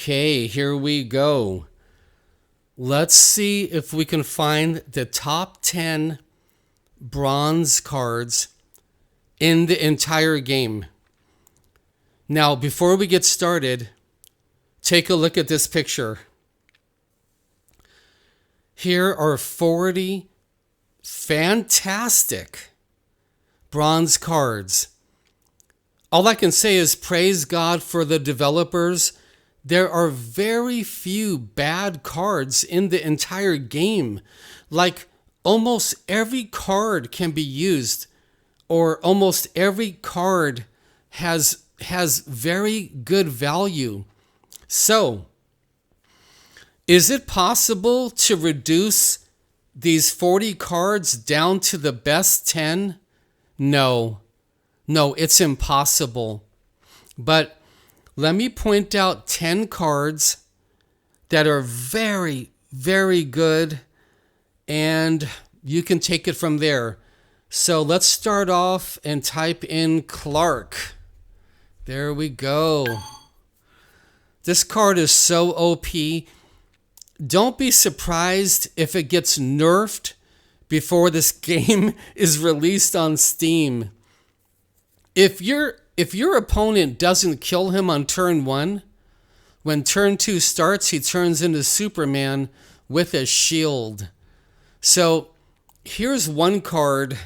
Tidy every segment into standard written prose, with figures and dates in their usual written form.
Okay, here we go. Let's see if we can find the top 10 bronze cards in the entire game. Now, before we get started, take a look at this picture. Here are 40 fantastic bronze cards. All I can say is praise God for the developers. There are very few bad cards in the entire game. Like almost every card can be used, or almost every card has very good value. So, is it possible to reduce these 40 cards down to the best 10? No, it's impossible. But let me point out 10 cards that are very, very good, and you can take it from there. So let's start off and type in Clark. There we go. This card is so OP. Don't be surprised if it gets nerfed before this game is released on Steam. If your opponent doesn't kill him on turn 1, when turn 2 starts, he turns into Superman with a shield. So here's one card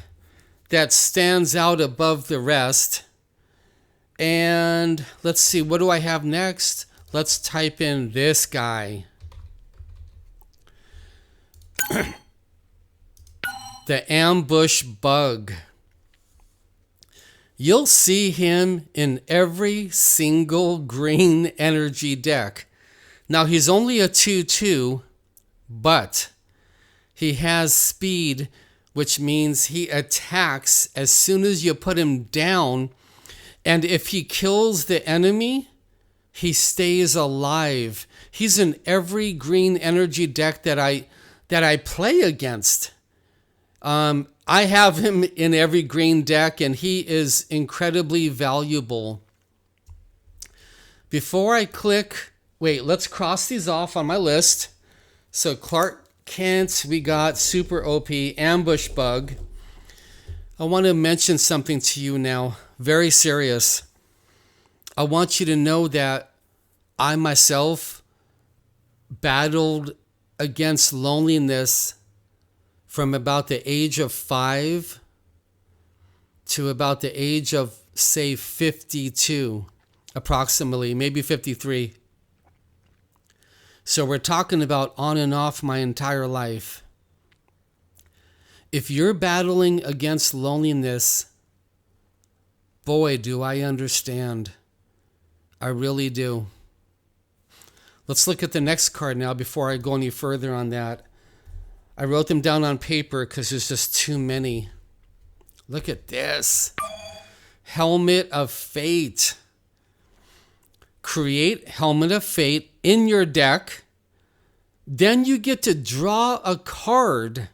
that stands out above the rest. And let's see, what do I have next? Let's type in this guy. The Ambush Bug. You'll see him in every single green energy deck. Now, he's only a 2/2, but he has speed, which means he attacks as soon as you put him down. And if he kills the enemy, he stays alive. He's in every green energy deck that I play against. I have him in every green deck, and he is incredibly valuable. Before I click, wait, let's cross these off on my list. So Clark Kent, we got super OP, Ambush Bug. I want to mention something to you now, very serious. I want you to know that I myself battled against loneliness from about the age of 5 to about the age of, say, 52, approximately, maybe 53. So we're talking about on and off my entire life. If you're battling against loneliness, boy, do I understand. I really do. Let's look at the next card now before I go any further on that. I wrote them down on paper because there's just too many. Look at this. Helmet of Fate. Create Helmet of Fate in your deck. Then you get to draw a card.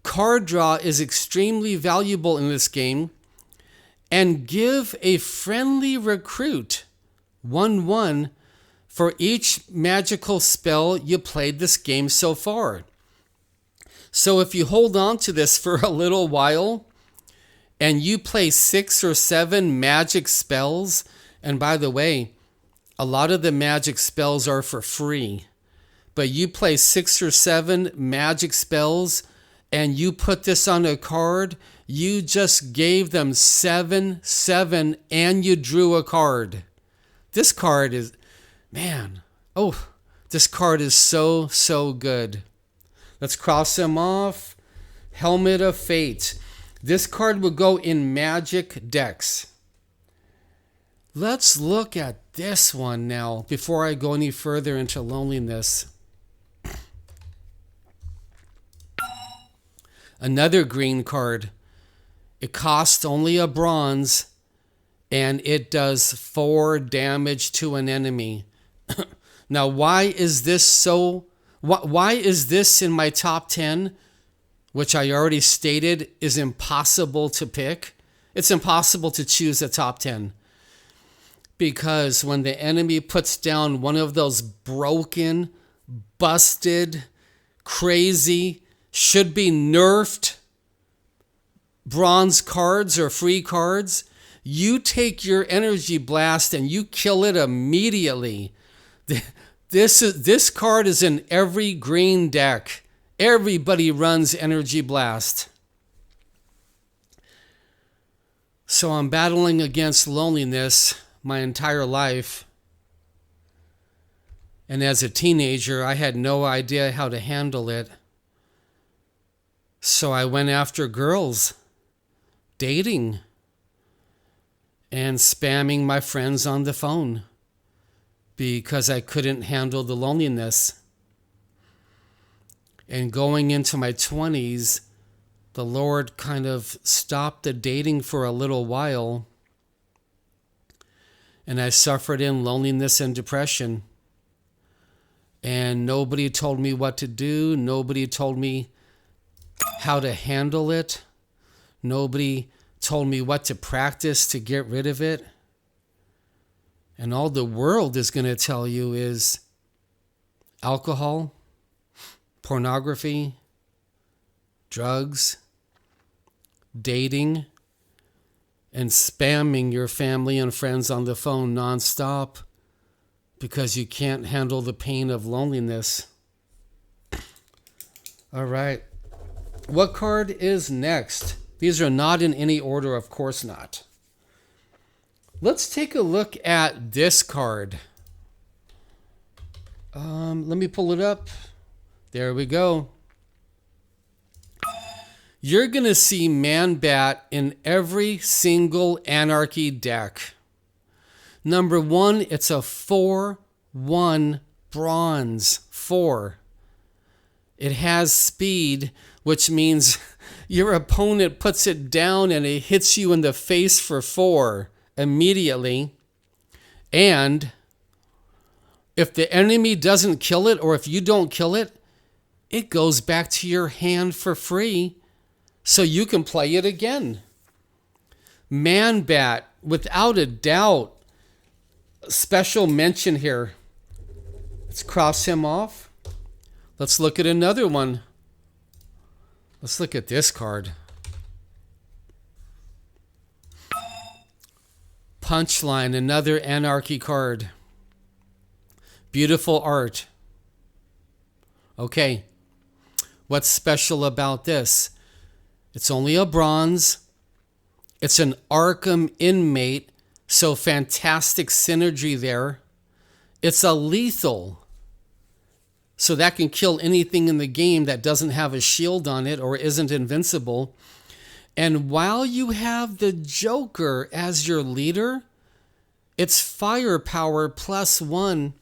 Card draw is extremely valuable in this game. And give a friendly recruit 1/1 for each magical spell you played this game so far. So if you hold on to this for a little while and you play 6 or 7 magic spells, and by the way, a lot of the magic spells are for free, but you play 6 or 7 magic spells and you put this on a card, you just gave them 7/7 and you drew a card. This card is, man, this card is so good. Let's cross them off. Helmet of Fate. This card will go in magic decks. Let's look at this one now before I go any further into loneliness. Another green card. It costs only a bronze, and it does 4 damage to an enemy. Now, why is this in my top 10, which I already stated is impossible to pick? It's impossible to choose a top 10. Because when the enemy puts down one of those broken, busted, crazy, should be nerfed bronze cards or free cards, you take your energy blast and you kill it immediately. This card is in every green deck. Everybody runs energy blast. So I'm battling against loneliness my entire life. And as a teenager, I had no idea how to handle it. So I went after girls, dating, and spamming my friends on the phone because I couldn't handle the loneliness. And going into my 20s, the Lord kind of stopped the dating for a little while, and I suffered in loneliness and depression. And nobody told me what to do. Nobody told me how to handle it. Nobody told me what to practice to get rid of it. And all the world is going to tell you is alcohol, pornography, drugs, dating, and spamming your family and friends on the phone nonstop because you can't handle the pain of loneliness. All right. What card is next? These are not in any order, of course not. Let's take a look at this card. Let me pull it up. There we go. You're going to see Man-Bat in every single Anarchy deck. Number one, it's a 4/1 bronze. 4. It has speed, which means your opponent puts it down and it hits you in the face for 4 immediately. And if the enemy doesn't kill it, or if you don't kill it, it goes back to your hand for free, so you can play it again. Man-Bat, without a doubt, special mention here. Let's cross him off. Let's look at another one. Let's look at this card. Punchline, another Anarchy card. Beautiful art. Okay, what's special about this? It's only a bronze. It's an Arkham inmate, so fantastic synergy there. It's a lethal, so that can kill anything in the game that doesn't have a shield on it or isn't invincible. And while you have the Joker as your leader, it's firepower +1,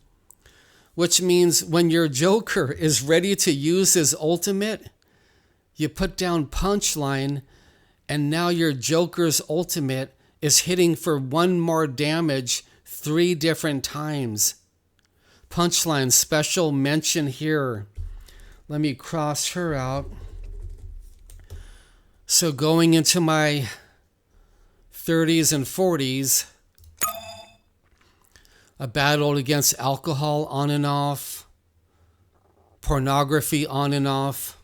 which means when your Joker is ready to use his ultimate, you put down Punchline, and now your Joker's ultimate is hitting for 1 more damage 3 different times. Punchline, special mention here. Let me cross her out. So going into my 30s and 40s, I battled against alcohol on and off, pornography on and off,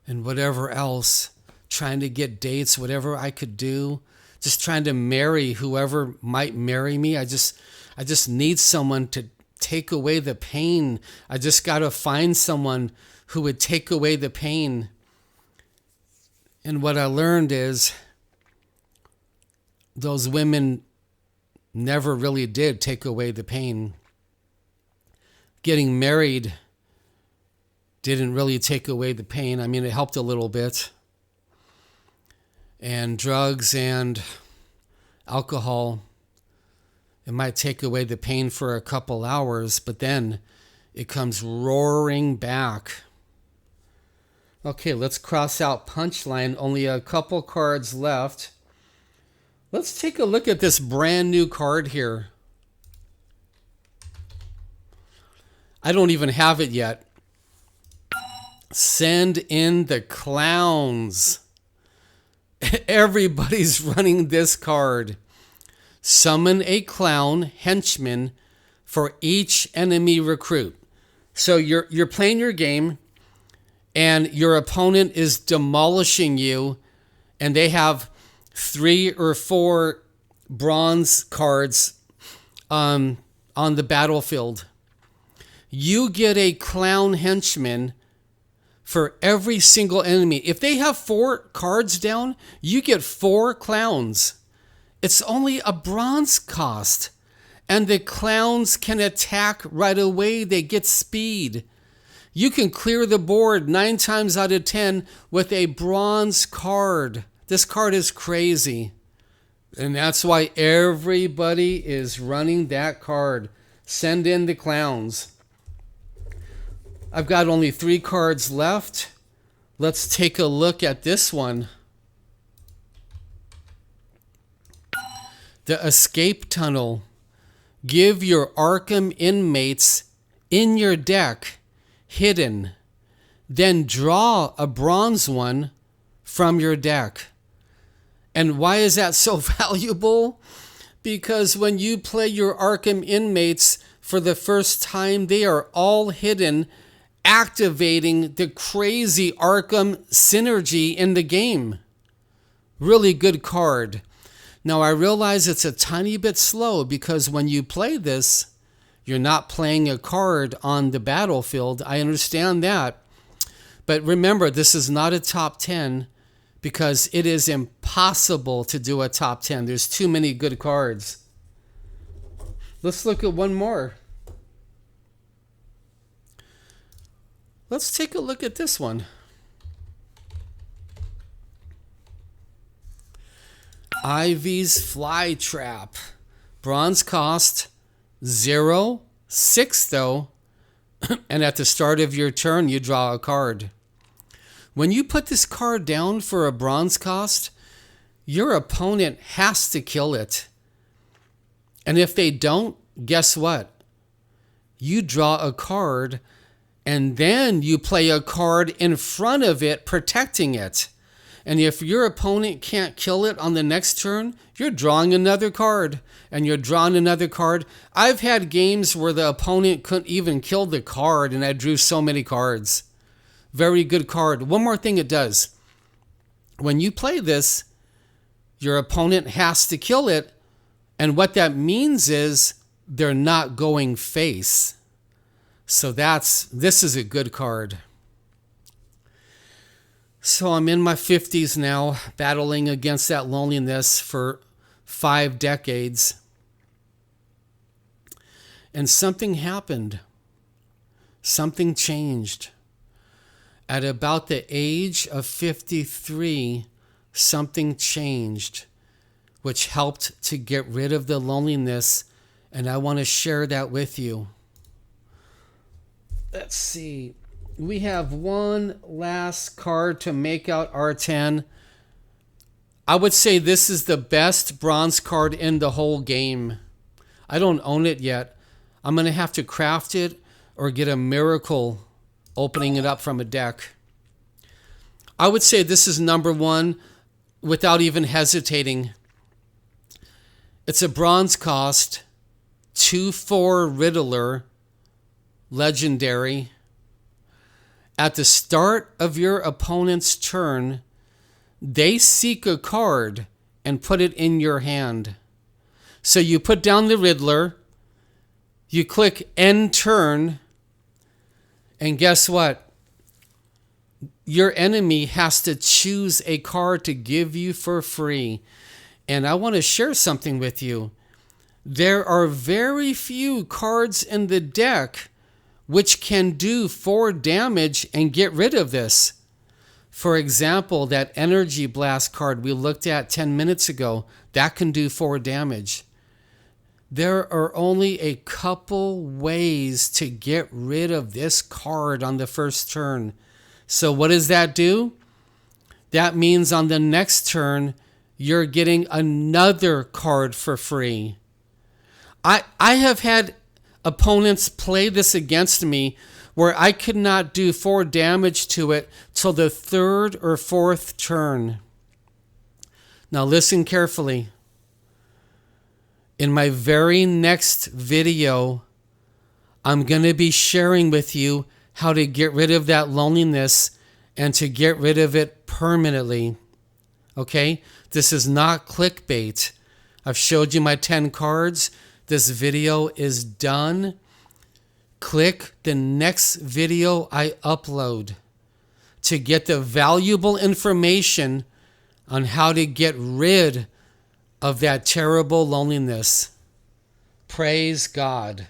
and whatever else, trying to get dates, whatever I could do, just trying to marry whoever might marry me. I just need someone to take away the pain. I just got to find someone who would take away the pain. And what I learned is those women never really did take away the pain. Getting married didn't really take away the pain. I mean, it helped a little bit. And drugs and alcohol, it might take away the pain for a couple hours, but then it comes roaring back. Okay, let's cross out Punchline. Only a couple cards left. Let's take a look at this brand new card here. I don't even have it yet. Send in the clowns. Everybody's running this card. Summon a clown henchman for each enemy recruit. So you're playing your game, and your opponent is demolishing you, and they have 3 or 4 bronze cards on the battlefield. You get a clown henchman for every single enemy. If they have 4 cards down, you get 4 clowns. It's only a bronze cost, and the clowns can attack right away. They get speed. You can clear the board 9 times out of 10 with a bronze card. This card is crazy. And that's why everybody is running that card. Send in the clowns. I've got only 3 cards left. Let's take a look at this one. The Escape Tunnel. Give your Arkham inmates in your deck hidden. Then draw a bronze one from your deck. And why is that so valuable? Because when you play your Arkham inmates for the first time, they are all hidden, activating the crazy Arkham synergy in the game. Really good card. Now I realize it's a tiny bit slow because when you play this, you're not playing a card on the battlefield. I understand that. But remember, this is not a top 10 because it is impossible to do a top 10. There's too many good cards. Let's look at one more. Let's take a look at this one. Ivy's Flytrap. Bronze cost 0, 6 though, and at the start of your turn you draw a card. When you put this card down for a bronze cost, your opponent has to kill it. And if they don't, guess what? You draw a card and then you play a card in front of it protecting it. And if your opponent can't kill it on the next turn, you're drawing another card, and you're drawing another card. I've had games where the opponent couldn't even kill the card, and I drew so many cards. Very good card. One more thing it does. When you play this, your opponent has to kill it, and what that means is they're not going face. So this is a good card. So I'm in my 50s now, battling against that loneliness for 5 decades. And something happened. Something changed. At about the age of 53, something changed, which helped to get rid of the loneliness, and I want to share that with you. Let's see. We have one last card to make out R10. I would say this is the best bronze card in the whole game. I don't own it yet. I'm going to have to craft it or get a miracle opening it up from a deck. I would say this is number 1 without even hesitating. It's a bronze cost, 2/4 Riddler, legendary. At the start of your opponent's turn, they seek a card and put it in your hand. So you put down the Riddler, you click end turn, and guess what? Your enemy has to choose a card to give you for free. And I want to share something with you. There are very few cards in the deck which can do 4 damage and get rid of this. For example, that Energy Blast card we looked at 10 minutes ago, that can do 4 damage. There are only a couple ways to get rid of this card on the first turn. So what does that do? That means on the next turn, you're getting another card for free. I have had opponents play this against me where I could not do 4 damage to it till the 3rd or 4th turn. Now listen carefully. In my very next video, I'm going to be sharing with you how to get rid of that loneliness and to get rid of it permanently. Okay? This is not clickbait. I've showed you my 10 cards. This video is done. Click the next video I upload to get the valuable information on how to get rid of that terrible loneliness. Praise God.